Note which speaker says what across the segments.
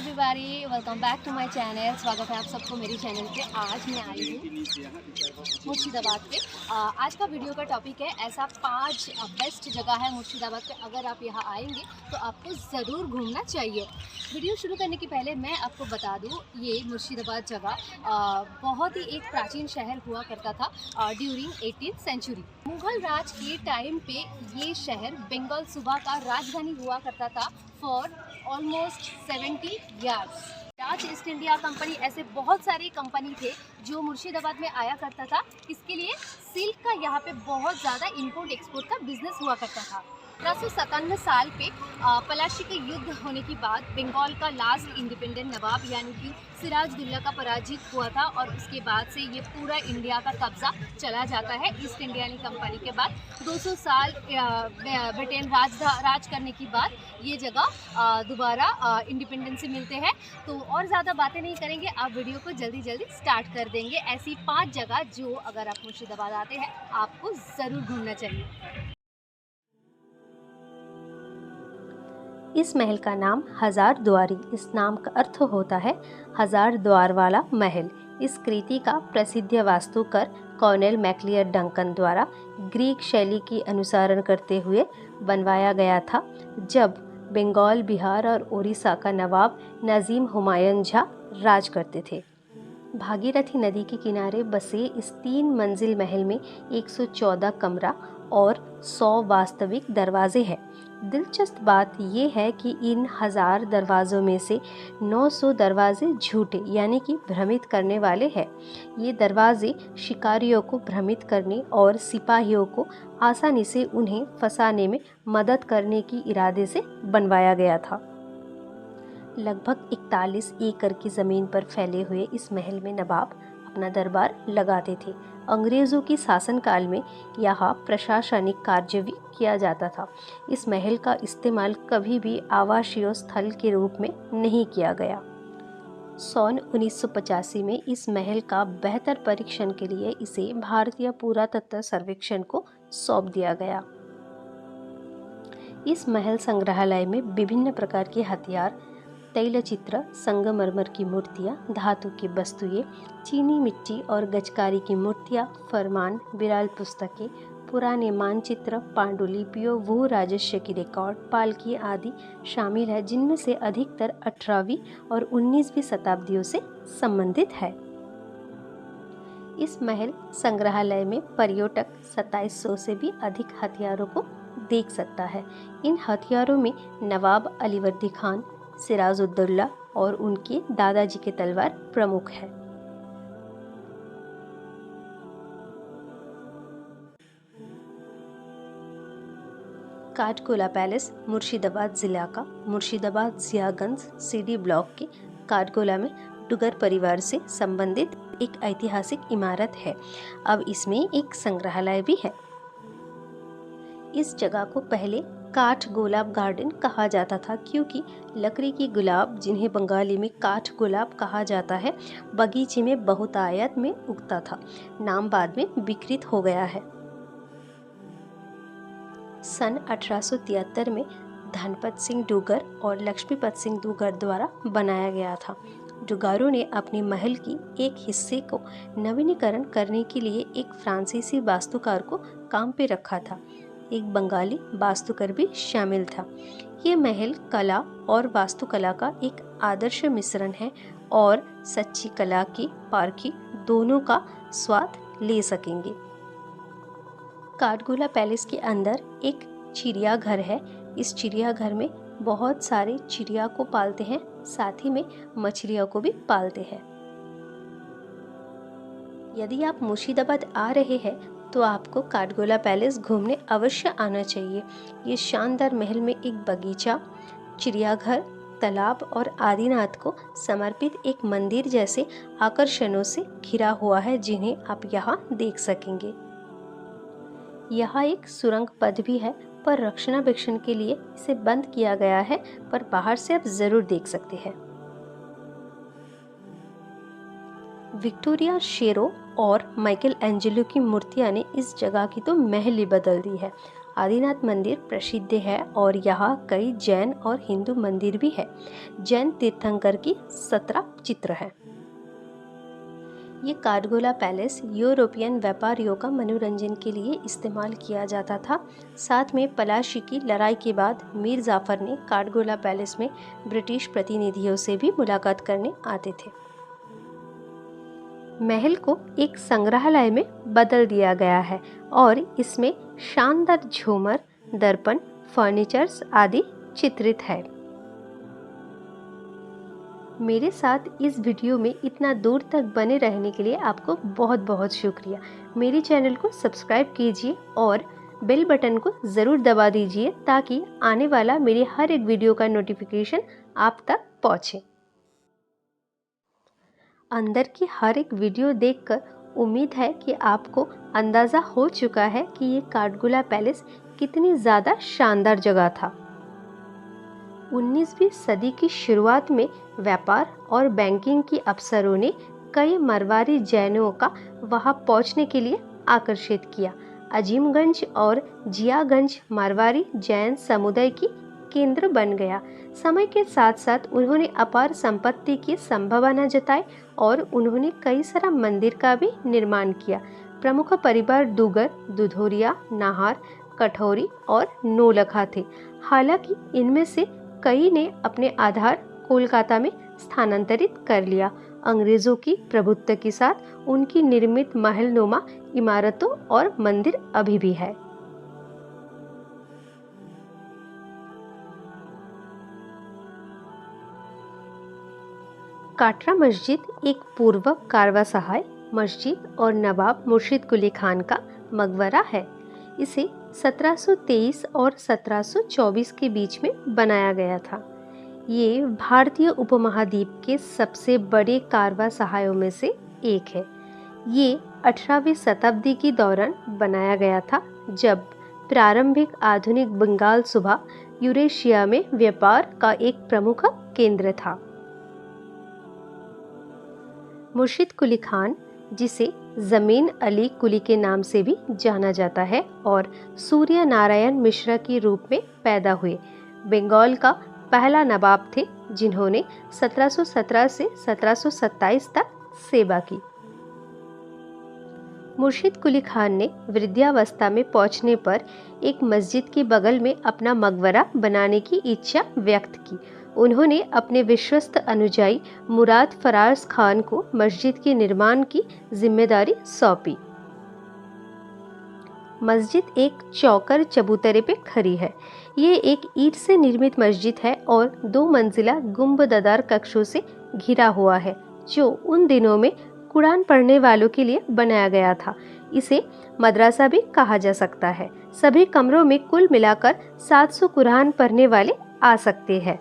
Speaker 1: Everybody, welcome back to my channel. स्वागत है आप सबको मेरी चैनल पे। आज मैं आई हूँ मुर्शिदाबाद पे। आज का वीडियो का टॉपिक है ऐसा 5 बेस्ट जगह है मुर्शिदाबाद पे, अगर आप यहाँ आएंगे तो आपको ज़रूर घूमना चाहिए। वीडियो शुरू करने के पहले मैं आपको बता दूँ, ये मुर्शिदाबाद जगह बहुत ही एक प्राचीन शहर हुआ करता था ड्यूरिंग 18th सेंचुरी। मुग़ल राज के टाइम पे ये शहर बंगाल सूबा का राजधानी हुआ करता था for almost 70 years. Dutch east India company, ऐसे बहुत सारे कंपनी थे जो मुर्शिदाबाद में आया करता था। इसके लिए सिल्क का यहाँ पे बहुत ज़्यादा इंपोर्ट एक्सपोर्ट का बिजनेस हुआ करता था। 1857 साल पे पलाशी के युद्ध होने के बाद बंगाल का लास्ट इंडिपेंडेंट नवाब यानी कि सिराजुद्दौला का पराजित हुआ था, और उसके बाद से ये पूरा इंडिया का कब्जा चला जाता है ईस्ट इंडिया कंपनी के बाद। 200 साल ब्रिटेन राज करने के बाद ये जगह दोबारा इंडिपेंडेंस से मिलते हैं। तो और ज़्यादा बातें नहीं करेंगे, आप वीडियो को जल्दी जल्दी स्टार्ट कर देंगे। ऐसी 5 जगह जो अगर आप मुर्शिदाबाद आते हैं आपको ज़रूर घूमना चाहिए।
Speaker 2: इस महल का नाम हजार द्वारी, इस नाम का अर्थ होता है हजार द्वार वाला महल। इस कृति का प्रसिद्ध वास्तुकार कॉर्नेल मैकलियर डंकन द्वारा ग्रीक शैली की अनुसरण करते हुए बनवाया गया था, जब बंगाल, बिहार और उड़ीसा का नवाब नजीम हुमायूं झा राज करते थे। भागीरथी नदी के किनारे बसे इस 3 मंजिल महल में 114 कमरा और 100 वास्तविक दरवाजे हैं। दिलचस्प बात यह है कि इन 1000 दरवाज़ों में से 900 दरवाजे झूठे यानी कि भ्रमित करने वाले हैं। ये दरवाजे शिकारियों को भ्रमित करने और सिपाहियों को आसानी से उन्हें फंसाने में मदद करने की इरादे से बनवाया गया था। लगभग 41 एकड़ की ज़मीन पर फैले हुए इस महल में नवाब अपना दरबार लगाते थे। अंग्रेज़ों की शासनकाल में यहाँ प्रशासनिक कार्य भी किया जाता था। इस महल का इस्तेमाल कभी भी आवासीय स्थल के रूप में नहीं किया गया। सन 1985 में इस महल का बेहतर परीक्षण के लिए इसे भारतीय पुरातत्व सर्वेक्षण को सौंप दिया गया। इस महल संग्रहालय में विभिन्न प्रकार के हथियार, तैलचित्र, संगमरमर की मूर्तियाँ, धातु की वस्तुएं, चीनी मिट्टी और गजकारी की मूर्तियाँ, फरमान, विराल पुस्तकें, पुराने मानचित्र, पांडुलिपियों, भू राजस्व की रिकॉर्ड, पालकी आदि शामिल है, जिनमें से अधिकतर 18वीं और 19वीं शताब्दियों से संबंधित है। इस महल संग्रहालय में पर्यटक 2700 से भी अधिक हथियारों को देख सकता है। इन हथियारों में नवाब अलीवर्दी खान, सिराजुद्दौला और उनके दादाजी के तलवार प्रमुख है। काठगोला पैलेस मुर्शिदाबाद जिला का मुर्शिदाबाद जियागंज सीडी ब्लॉक के काठगोला में डुगर परिवार से संबंधित एक ऐतिहासिक इमारत है। अब इसमें एक संग्रहालय भी है। इस जगह को पहले काठ गुलाब गार्डन कहा जाता था, क्योंकि लकड़ी की गुलाब, जिन्हें बंगाली में काठ गुलाब कहा जाता है, बगीचे में बहुतायत में उगता था। नाम बाद में विकृत हो गया है। सन 1873 में धनपत सिंह डुगर और लक्ष्मीपत सिंह डुगर द्वारा बनाया गया था। डुगारों ने अपने महल की एक हिस्से को नवीनीकरण करने के लिए एक फ्रांसीसी वास्तुकार को काम पे रखा था। एक बंगाली वास्तुकार भी शामिल था। ये महल कला और वास्तुकला का एक आदर्श मिश्रण है और सच्ची कला की पारखी दोनों का स्वाद ले सकेंगे। काठगोला पैलेस के अंदर एक चिड़ियाघर है। इस चिड़ियाघर में बहुत सारे चिड़िया को पालते हैं, साथ ही में मछलियों को भी पालते हैं। यदि आप मुर्शिदाबाद आ रहे हैं तो आपको काठगोला पैलेस घूमने अवश्य आना चाहिए। ये शानदार महल में एक बगीचा, चिड़ियाघर, तालाब और आदिनाथ को समर्पित एक मंदिर जैसे आकर्षणों से घिरा हुआ है, जिन्हें आप यहाँ देख सकेंगे। यहाँ एक सुरंग पथ भी है, पर रक्षणाबेक्षण के लिए इसे बंद किया गया है, पर बाहर से आप जरूर देख सकते हैं। विक्टोरिया शेरो और माइकल एंजेलो की मूर्तियां ने इस जगह की तो महल ही बदल दी है। आदिनाथ मंदिर प्रसिद्ध है और यहाँ कई जैन और हिंदू मंदिर भी है। जैन तीर्थंकर की 17 चित्र है। ये काडगोला पैलेस यूरोपियन व्यापारियों का मनोरंजन के लिए इस्तेमाल किया जाता था। साथ में पलाशी की लड़ाई के बाद मीर जाफर ने काडगोला पैलेस में ब्रिटिश प्रतिनिधियों से भी मुलाकात करने आते थे। महल को एक संग्रहालय में बदल दिया गया है और इसमें शानदार झूमर, दर्पण, फर्नीचर्स आदि चित्रित है। मेरे साथ इस वीडियो में इतना दूर तक बने रहने के लिए आपको बहुत बहुत शुक्रिया। मेरे चैनल को सब्सक्राइब कीजिए और बेल बटन को ज़रूर दबा दीजिए ताकि आने वाला मेरे हर एक वीडियो का नोटिफिकेशन आप तक पहुँचे। अंदर की हर एक वीडियो देखकर उम्मीद है कि आपको अंदाज़ा हो चुका है कि ये काडगोला पैलेस कितनी ज़्यादा शानदार जगह था। 19वीं सदी की शुरुआत में व्यापार और बैंकिंग की अफसरों ने कई मरवारी जैनों का वहां पहुंचने के लिए आकर्षित किया। अजीमगंज और जियागंज मारवाड़ी जैन समुदाय की केंद्र बन गया। समय के साथ साथ उन्होंने अपार संपत्ति की संभावना जताई और उन्होंने कई सारा मंदिर का भी निर्माण किया। प्रमुख परिवार दुगर, दुधोरिया, नाहार, कठौरी और नौलखा थे। हालांकि इनमें से कई ने अपने आधार कोलकाता में स्थानांतरित कर लिया। अंग्रेजों की प्रभुत्व के साथ उनकी निर्मित महलनुमा इमारतों और मंदिर अभी भी है। काटरा मस्जिद एक पूर्व कारवासहाय मस्जिद और नवाब मुर्शिद कुली खान का मकबरा है। इसे 1723 और 1724 के बीच में बनाया गया था। ये भारतीय उपमहाद्वीप के सबसे बड़े कारवासहायों में से एक है। ये 18वीं शताब्दी के दौरान बनाया गया था, जब प्रारंभिक आधुनिक बंगाल सूबा यूरेशिया में व्यापार का एक प्रमुख केंद्र था। मुर्शिद कुली खान, जिसे जमीन अली कुली के नाम से भी जाना जाता है और सूर्य नारायण मिश्रा के रूप में पैदा हुए, बंगाल का पहला नवाब थे जिन्होंने 1717 से 1727 तक सेवा की। मुर्शिद कुली खान ने वृद्धावस्था में पहुंचने पर एक मस्जिद के बगल में अपना मकबरा बनाने की इच्छा व्यक्त की। उन्होंने अपने विश्वस्त अनुयायी मुराद फराज खान को मस्जिद के निर्माण की जिम्मेदारी सौंपी। मस्जिद एक चौकर चबूतरे पे खड़ी है। ये एक ईंट से निर्मित मस्जिद है और 2 मंजिला गुंबददार कक्षों से घिरा हुआ है, जो उन दिनों में कुरान पढ़ने वालों के लिए बनाया गया था। इसे मदरसा भी कहा जा सकता है। सभी कमरों में कुल मिलाकर 700 कुरान पढ़ने वाले आ सकते हैं।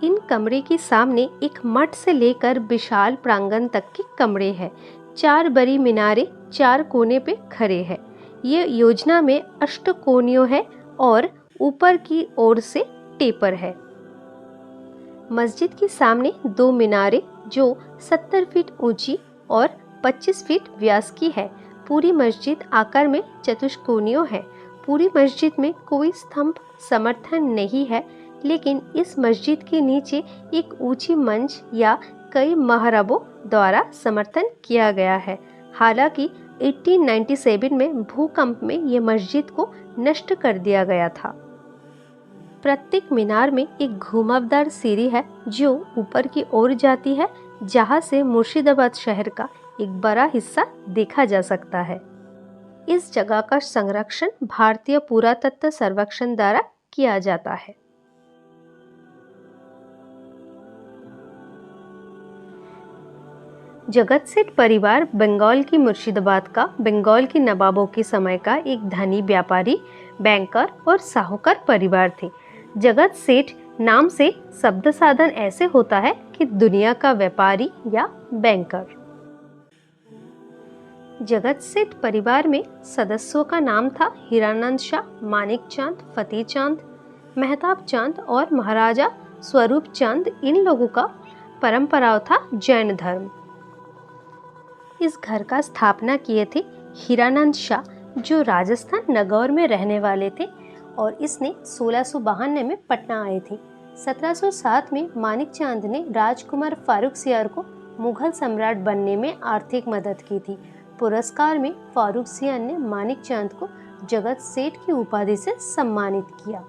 Speaker 2: इन कमरे के सामने एक मठ से लेकर विशाल प्रांगण तक के कमरे हैं। 4 बड़ी मीनारें 4 कोने पे खड़े हैं। ये योजना में अष्टकोणीय है और ऊपर की ओर से टेपर है। मस्जिद के सामने 2 मीनारें जो 70 फीट ऊंची और 25 फीट व्यास की है। पूरी मस्जिद आकार में चतुष्कोणीय है। पूरी मस्जिद में कोई स्तंभ समर्थन नहीं है, लेकिन इस मस्जिद के नीचे एक ऊंची मंच या कई महराबों द्वारा समर्थन किया गया है। हालांकि 1897 में भूकंप में ये मस्जिद को नष्ट कर दिया गया था। प्रत्येक मीनार में एक घुमावदार सीढ़ी है जो ऊपर की ओर जाती है, जहां से मुर्शिदाबाद शहर का एक बड़ा हिस्सा देखा जा सकता है। इस जगह का संरक्षण भारतीय पुरातत्व सर्वेक्षण द्वारा किया जाता है। जगत सेठ परिवार बंगाल की मुर्शिदाबाद का बंगाल के नवाबों के समय का एक धनी व्यापारी, बैंकर और साहूकार परिवार थे। जगत सेठ नाम से शब्द साधन ऐसे होता है कि दुनिया का व्यापारी या बैंकर। जगत सेठ परिवार में सदस्यों का नाम था हीरानंद शाह, मानिक चांद, फतेह चांद, मेहताब चांद और महाराजा स्वरूप चांद। इन लोगों का परंपराओं था जैन धर्म। इस घर का स्थापना किए थे हीरानंद शाह, जो राजस्थान नगौर में रहने वाले थे, और इसने 1692 में पटना आए थे। 1707 में मानिक चांद ने राजकुमार फारुखसियार को मुगल सम्राट बनने में आर्थिक मदद की थी। पुरस्कार में फारुखसियार ने मानिक चांद को जगत सेठ की उपाधि से सम्मानित किया।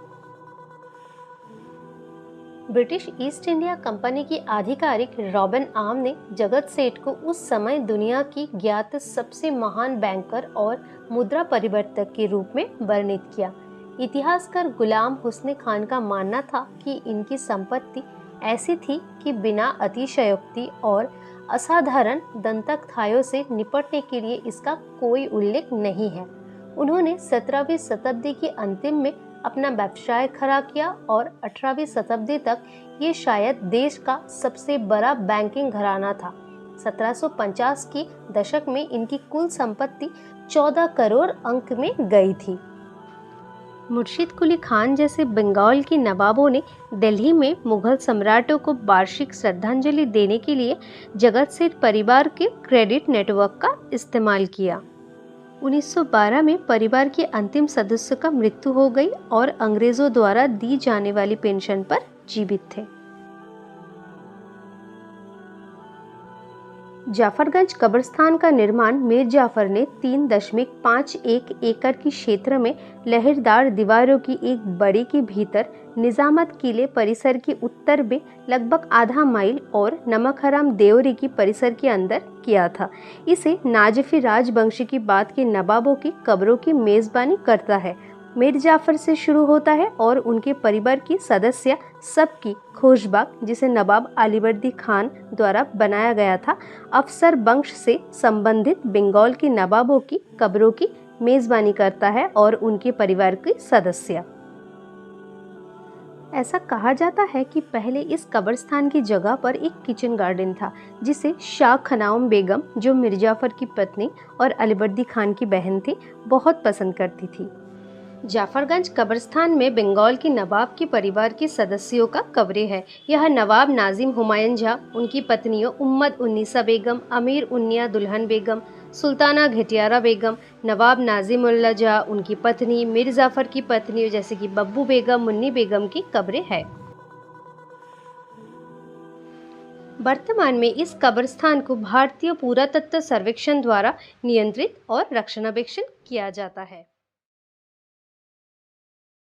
Speaker 2: ब्रिटिश ईस्ट इंडिया कंपनी की आधिकारिक रॉबिन आर्म ने जगत सेठ को उस समय दुनिया की ज्ञात सबसे महान बैंकर और मुद्रा परिवर्तक के रूप में वर्णित किया। इतिहासकार गुलाम हुस्न खान का मानना था कि इनकी संपत्ति ऐसी थी कि बिना अतिशयोक्ति और असाधारण दंतकथाओं से निपटने के लिए इसका कोई उल्लेख नहीं है। उन्होंने 17वीं शताब्दी के अंतिम में अपना व्यवसाय खड़ा किया और 18वीं शताब्दी तक ये शायद देश का सबसे बड़ा बैंकिंग घराना था। 1750 के दशक में इनकी कुल संपत्ति 14 करोड़ अंक में गई थी। मुर्शिद कुली खान जैसे बंगाल के नवाबों ने दिल्ली में मुगल सम्राटों को वार्षिक श्रद्धांजलि देने के लिए जगत सेठ परिवार के क्रेडिट नेटवर्क का इस्तेमाल किया। 1912 में परिवार के अंतिम सदस्य का मृत्यु हो गई और अंग्रेजों द्वारा दी जाने वाली पेंशन पर जीवित थे। जाफरगंज कब्रिस्तान का निर्माण मीर जाफर ने 3.51 एकड़ की क्षेत्र में लहरदार दीवारों की एक बड़ी के भीतर निजामत किले परिसर के उत्तर में लगभग आधा माइल और नमक हराम देवरी की परिसर के अंदर किया था। इसे नाजफी राजवंश की बाद के नवाबों की कब्रों की मेजबानी करता है। मीर जाफर से शुरू होता है और उनके परिवार की सदस्य सबकी खोशबाग, जिसे नवाब अलीवर्दी खान द्वारा बनाया गया था, अफसर वंश से संबंधित बंगाल के नवाबों की कब्रों की मेजबानी करता है और उनके परिवार के सदस्य। ऐसा कहा जाता है कि पहले इस कब्रिस्तान की जगह पर एक किचन गार्डन था, जिसे शाह खनाउम बेगम, जो मीर जाफर की पत्नी और अलीवर्दी खान की बहन थी, बहुत पसंद करती थी। जाफरगंज कब्रिस्तान में बंगाल के नवाब के परिवार के सदस्यों का कब्रें है। यह नवाब नाजिम हुमायूं झा, उनकी पत्नियों उम्मद उन्नीसा बेगम, अमीर उन्निया दुल्हन बेगम, सुल्ताना घटियारा बेगम, नवाब नाजिमुल्ला झा, उनकी पत्नी, मीर जाफर की पत्नियों जैसे कि बब्बू बेगम, मुन्नी बेगम की कब्रें है। वर्तमान में इस कब्रिस्तान को भारतीय पुरातत्व सर्वेक्षण द्वारा नियंत्रित और रक्षणाबेक्षण किया जाता है।